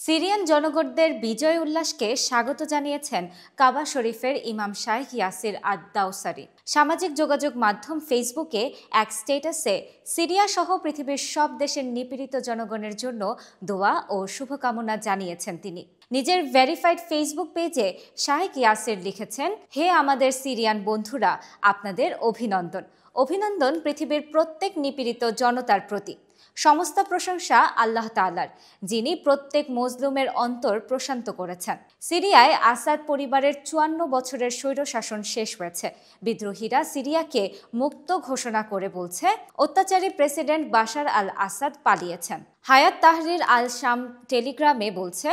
Syrian জনগণদের বিজয় উল্লাসকে স্বাগত জানিয়েছেন কাবা শরীফের ইমাম শাইখ ইয়াসির আদ-দাওসারি। সামাজিক যোগাযোগ মাধ্যম ফেসবুকে এক স্ট্যাটাসে সিরিয়া সহ পৃথিবীর সব দেশের নিপীড়িত জনগণের জন্য দোয়া ও শুভকামনা জানিয়েছেন তিনি। নিজের ভেরিফাইড ফেসবুক পেজে শাইখ ইয়াসির লিখেছেন, হে আমাদের সিরিয়ান বন্ধুরা, আপনাদের অভিনন্দন। অভিনন্দন পৃথিবীর প্রত্যেক নিপীড়িত জনতার প্রতি। সমস্ত প্রশংসা আল্লাহ তাআলার, যিনি প্রত্যেক মজলুমের অন্তর প্রশান্ত করেছেন। সিরিয়ায় আসাদ পরিবারের ৫৪ বছরের স্বৈরশাসন শেষ হয়েছে। বিদ্রোহীরা সিরিয়াকে মুক্ত ঘোষণা করে বলছে, অত্যাচারী প্রেসিডেন্ট বাশার আল আসাদ পালিয়েছেন। হায়াত তাহরির আল শাম টেলিগ্রামে বলছে,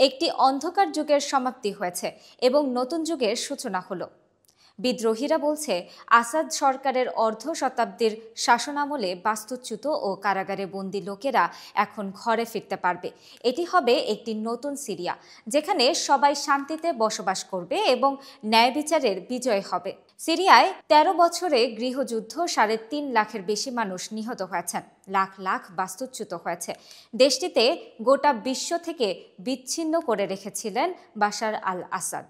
একটি অন্ধকার যুগের সমাপ্তি হয়েছে এবং নতুন যুগের সূচনা হলো। বিদ্রোহীরা বলছে, আসাদ সরকারের অর্ধ শতাব্দীর শাসনামলে বাস্তুচ্যুত ও কারাগারে বন্দী লোকেরা এখন ঘরে ফিরতে পারবে। এটি হবে একটি নতুন সিরিয়া, যেখানে সবাই শান্তিতে বসবাস করবে এবং ন্যায় বিচারের বিজয় হবে। সিরিয়ায় ১৩ বছরে গৃহযুদ্ধ ৩.৫ লাখের বেশি মানুষ নিহত হয়েছেন, লাখ লাখ বাস্তুচ্যুত হয়েছে। দেশটিতে গোটা বিশ্ব থেকে বিচ্ছিন্ন করে রেখেছিলেন বাশার আল আসাদ।